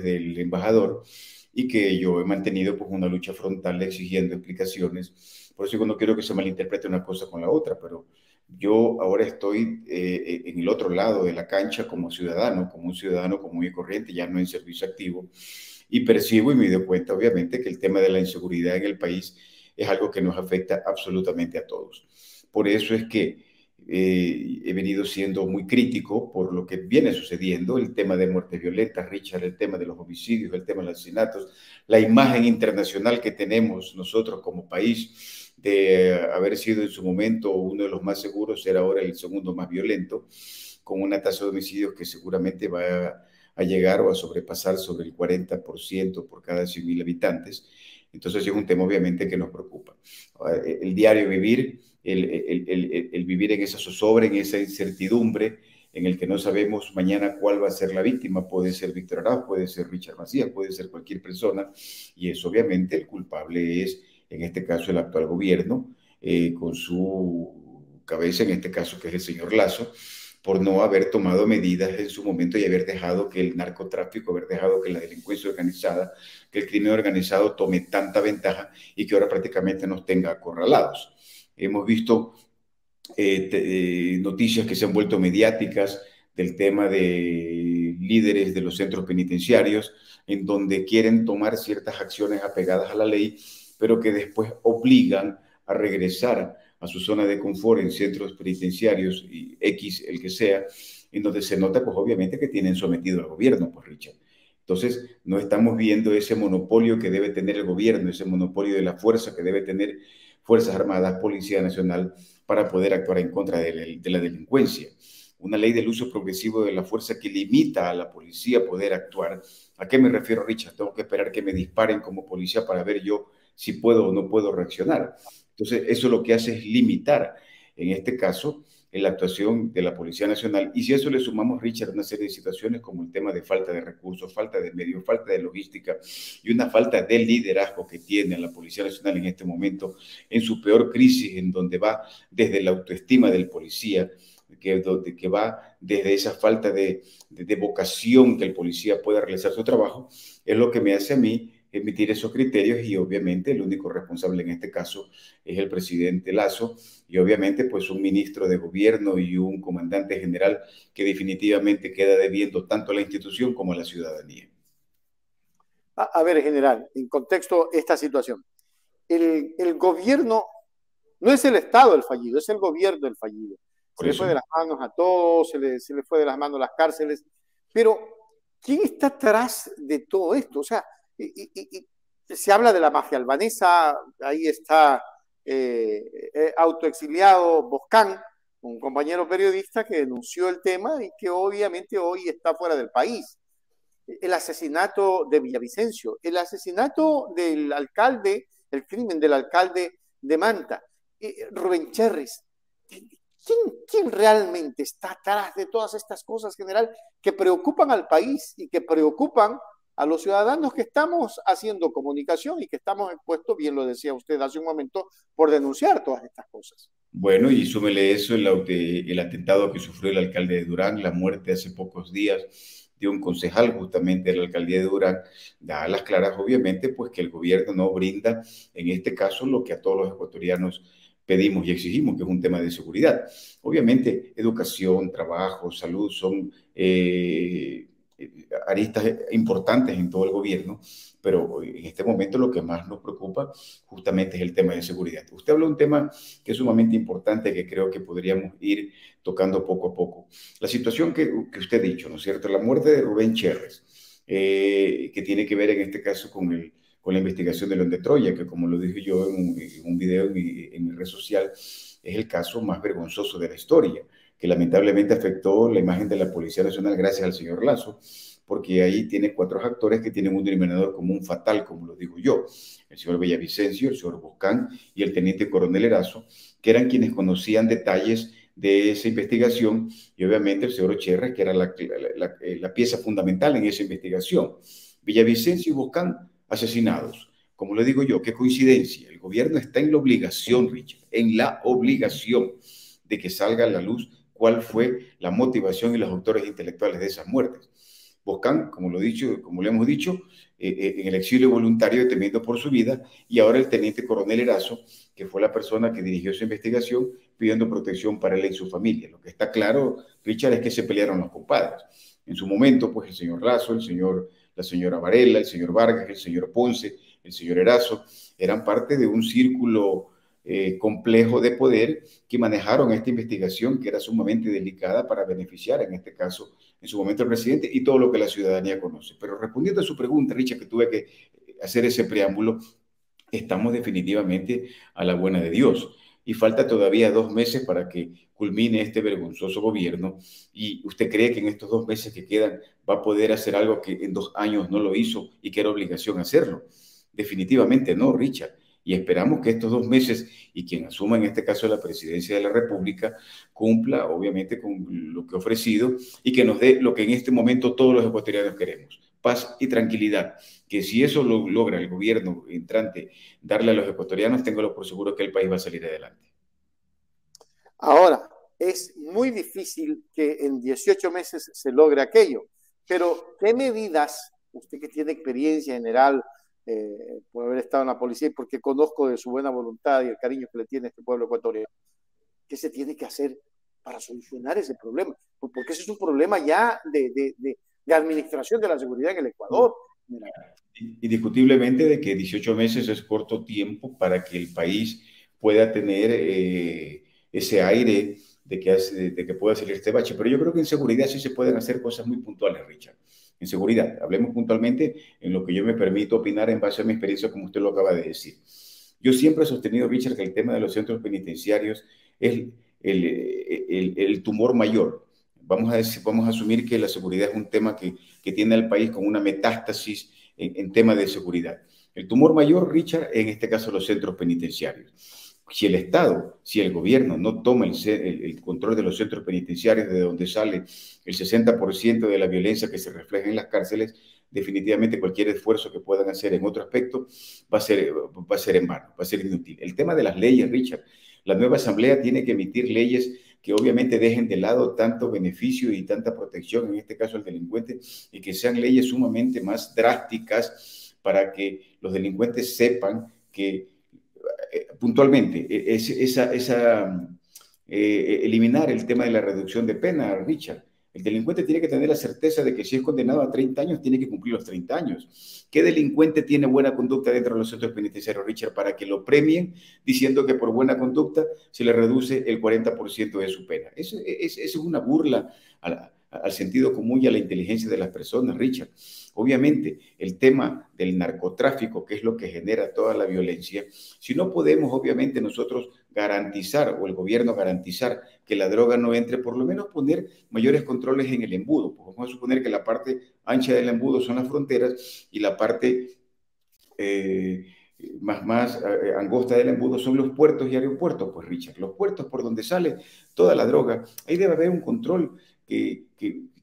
del embajador y que yo he mantenido pues una lucha frontal exigiendo explicaciones. Por eso yo no quiero que se malinterprete una cosa con la otra, pero yo ahora estoy en el otro lado de la cancha como ciudadano, como un ciudadano común y corriente, ya no en servicio activo, y percibo y me doy cuenta, obviamente, que el tema de la inseguridad en el país es algo que nos afecta absolutamente a todos. Por eso es que he venido siendo muy crítico por lo que viene sucediendo, el tema de muertes violentas, Richard, el tema de los homicidios, el tema de los asesinatos, la imagen internacional que tenemos nosotros como país de haber sido en su momento uno de los más seguros, ser ahora el segundo más violento, con una tasa de homicidios que seguramente va a llegar o a sobrepasar sobre el 40% por cada 100.000 habitantes. Entonces es un tema obviamente que nos preocupa. El diario vivir, el vivir en esa zozobra, en esa incertidumbre, en el que no sabemos mañana cuál va a ser la víctima, puede ser Víctor Arauz, puede ser Richard Macías, puede ser cualquier persona, y eso obviamente el culpable es, en este caso, el actual gobierno, con su cabeza, en este caso, que es el señor Lasso, por no haber tomado medidas en su momento y haber dejado que el narcotráfico, haber dejado que la delincuencia organizada, que el crimen organizado tome tanta ventaja y que ahora prácticamente nos tenga acorralados. Hemos visto noticias que se han vuelto mediáticas del tema de líderes de los centros penitenciarios, en donde quieren tomar ciertas acciones apegadas a la ley, pero que después obligan a regresar a su zona de confort en centros penitenciarios, y X, el que sea, en donde se nota, pues obviamente, que tienen sometido al gobierno, pues Richard. Entonces, no estamos viendo ese monopolio que debe tener el gobierno, ese monopolio de la fuerza que debe tener Fuerzas Armadas, Policía Nacional, para poder actuar en contra de la delincuencia. Una ley del uso progresivo de la fuerza que limita a la policía a poder actuar. ¿A qué me refiero, Richard? Tengo que esperar que me disparen como policía para ver yo si puedo o no puedo reaccionar. Entonces, eso lo que hace es limitar, en este caso, en la actuación de la Policía Nacional. Y si a eso le sumamos, Richard, una serie de situaciones como el tema de falta de recursos, falta de medios, falta de logística y una falta de liderazgo que tiene la Policía Nacional en este momento, en su peor crisis, en donde va desde la autoestima del policía, que va desde esa falta de vocación que el policía pueda realizar su trabajo, es lo que me hace a mí emitir esos criterios, y obviamente el único responsable en este caso es el presidente Lasso, y obviamente pues un ministro de gobierno y un comandante general que definitivamente queda debiendo tanto a la institución como a la ciudadanía. A ver, general, en contexto esta situación. El gobierno no es el Estado el fallido, es el gobierno el fallido. Se Por le fue eso, de las manos a todos, se le fue de las manos las cárceles, pero ¿quién está atrás de todo esto? O sea, se habla de la mafia albanesa, ahí está autoexiliado Boscán, un compañero periodista que denunció el tema y que obviamente hoy está fuera del país. El asesinato de Villavicencio, el asesinato del alcalde, el crimen del alcalde de Manta, Rubén Cherres. ¿Quién realmente está atrás de todas estas cosas, general, que preocupan al país y que preocupan a los ciudadanos que estamos haciendo comunicación y que estamos expuestos, bien lo decía usted hace un momento, por denunciar todas estas cosas? bueno, y súmele eso, el atentado que sufrió el alcalde de Durán, la muerte hace pocos días de un concejal justamente de la alcaldía de Durán, da a las claras, obviamente, pues que el gobierno no brinda, en este caso, lo que a todos los ecuatorianos pedimos y exigimos, que es un tema de seguridad. Obviamente, educación, trabajo, salud son aristas importantes en todo el gobierno, pero en este momento lo que más nos preocupa justamente es el tema de seguridad. Usted habla de un tema que es sumamente importante, que creo que podríamos ir tocando poco a poco. La situación que usted ha dicho, ¿no es cierto? La muerte de Rubén Cherres, que tiene que ver en este caso con la investigación de León de Troya, que como lo dije yo en un video en mi red social, es el caso más vergonzoso de la historia, que lamentablemente afectó la imagen de la Policía Nacional gracias al señor Lasso, porque ahí tiene 4 actores que tienen un denominador común fatal, como lo digo yo, el señor Villavicencio, el señor Boscán y el teniente coronel Erazo, que eran quienes conocían detalles de esa investigación, y obviamente el señor Cherres, que era la pieza fundamental en esa investigación. Villavicencio y Boscán asesinados. Como le digo yo, qué coincidencia. El gobierno está en la obligación, Richard, en la obligación de que salga a la luz cuál fue la motivación y los autores intelectuales de esas muertes. Boscán, como lo hemos dicho, en el exilio voluntario temiendo por su vida, y ahora el teniente coronel Erazo, que fue la persona que dirigió esa investigación, pidiendo protección para él y su familia. Lo que está claro, Richard, es que se pelearon los compadres. En su momento, pues el señor Lazo, la señora Varela, el señor Vargas, el señor Ponce, el señor Erazo, eran parte de un círculo complejo de poder que manejaron esta investigación que era sumamente delicada para beneficiar, en este caso, en su momento al presidente y todo lo que la ciudadanía conoce. Pero respondiendo a su pregunta, Richard, que tuve que hacer ese preámbulo, estamos definitivamente a la buena de Dios. Y falta todavía 2 meses para que culmine este vergonzoso gobierno. ¿Y usted cree que en estos 2 meses que quedan va a poder hacer algo que en 2 años no lo hizo y que era obligación hacerlo? Definitivamente no, Richard. Y esperamos que estos 2 meses y quien asuma en este caso la presidencia de la República cumpla obviamente con lo que ha ofrecido y que nos dé lo que en este momento todos los ecuatorianos queremos, paz y tranquilidad, que si eso lo logra el gobierno entrante darle a los ecuatorianos, tengo por seguro que el país va a salir adelante. Ahora, es muy difícil que en 18 meses se logre aquello, pero ¿qué medidas, usted que tiene experiencia general por haber estado en la policía y porque conozco de su buena voluntad y el cariño que le tiene a este pueblo ecuatoriano, qué se tiene que hacer para solucionar ese problema? Porque ese es un problema ya de administración de la seguridad en el Ecuador. Mira. Indiscutiblemente de que 18 meses es corto tiempo para que el país pueda tener ese aire de que pueda salir este bache. Pero yo creo que en seguridad sí se pueden hacer cosas muy puntuales, Richard. En seguridad, hablemos puntualmente en lo que yo me permito opinar en base a mi experiencia, como usted lo acaba de decir. Yo siempre he sostenido, Richard, que el tema de los centros penitenciarios es el tumor mayor. Vamos a asumir que la seguridad es un tema que tiene al país con una metástasis en tema de seguridad. El tumor mayor, Richard, en este caso los centros penitenciarios. Si el Estado, si el gobierno no toma el control de los centros penitenciarios, de donde sale el 60% de la violencia que se refleja en las cárceles, definitivamente cualquier esfuerzo que puedan hacer en otro aspecto va a ser en vano, va a ser inútil. El tema de las leyes, Richard, la nueva asamblea tiene que emitir leyes que obviamente dejen de lado tanto beneficio y tanta protección, en este caso al delincuente, y que sean leyes sumamente más drásticas para que los delincuentes sepan que puntualmente eliminar el tema de la reducción de pena, Richard. El delincuente tiene que tener la certeza de que si es condenado a 30 años, tiene que cumplir los 30 años. ¿Qué delincuente tiene buena conducta dentro de los centros penitenciarios, Richard, para que lo premien diciendo que por buena conducta se le reduce el 40% de su pena? Eso es una burla al sentido común y a la inteligencia de las personas, Richard. Obviamente, el tema del narcotráfico, que es lo que genera toda la violencia, si no podemos, obviamente, nosotros garantizar o el gobierno garantizar que la droga no entre, por lo menos poner mayores controles en el embudo. Pues vamos a suponer que la parte ancha del embudo son las fronteras y la parte más angosta del embudo son los puertos y aeropuertos. Pues Richard, los puertos por donde sale toda la droga, ahí debe haber un control que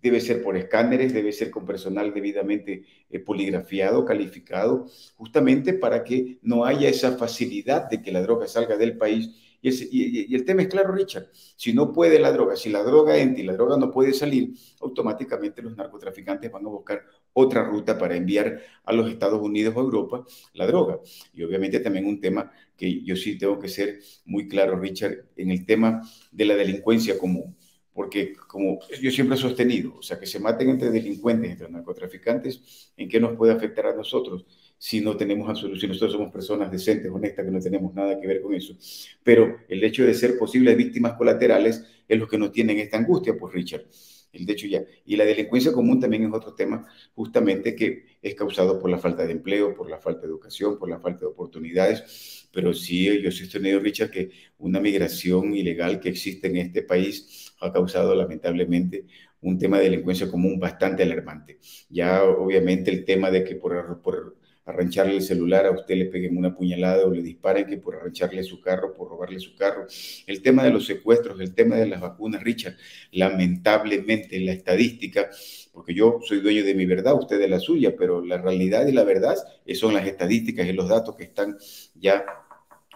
debe ser por escáneres, debe ser con personal debidamente poligrafiado, calificado, justamente para que no haya esa facilidad de que la droga salga del país. Y el tema es claro, Richard, si no puede la droga, si la droga entra y la droga no puede salir, automáticamente los narcotraficantes van a buscar otra ruta para enviar a los Estados Unidos o Europa la droga. Y obviamente también un tema que yo sí tengo que ser muy claro, Richard, en el tema de la delincuencia común. Porque como yo siempre he sostenido, o sea, que se maten entre delincuentes, entre narcotraficantes, ¿en qué nos puede afectar a nosotros? Si no tenemos absolución, nosotros somos personas decentes, honestas, que no tenemos nada que ver con eso. Pero el hecho de ser posibles víctimas colaterales es lo que nos tiene en esta angustia, pues Richard. El de hecho ya. Y la delincuencia común también es otro tema, justamente que es causado por la falta de empleo, por la falta de educación, por la falta de oportunidades. Pero sí, yo sí he sostenido, Richard, que una migración ilegal que existe en este país ha causado lamentablemente un tema de delincuencia común bastante alarmante. Ya obviamente el tema de que por arrancharle el celular a usted le peguen una puñalada o le disparen, que por arrancharle su carro, por robarle su carro. El tema de los secuestros, el tema de las vacunas, Richard, lamentablemente la estadística, porque yo soy dueño de mi verdad, usted de la suya, pero la realidad y la verdad son las estadísticas y los datos que están ya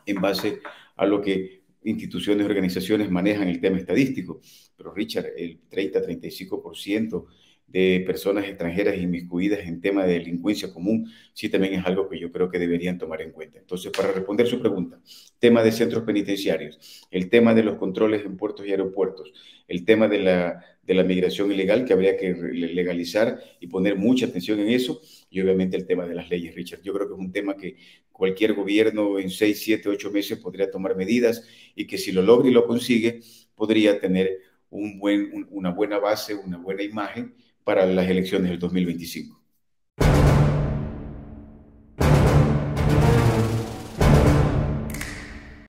en base a lo que instituciones, organizaciones manejan el tema estadístico. Pero Richard, el 30-35% de personas extranjeras inmiscuidas en tema de delincuencia común, sí también es algo que yo creo que deberían tomar en cuenta. Entonces, para responder su pregunta, tema de centros penitenciarios, el tema de los controles en puertos y aeropuertos, el tema de la migración ilegal que habría que legalizar y poner mucha atención en eso, y obviamente el tema de las leyes, Richard. Yo creo que es un tema que cualquier gobierno en 6, 7, 8 meses podría tomar medidas y que si lo logra y lo consigue, podría tener una buena base, una buena imagen para las elecciones del 2025.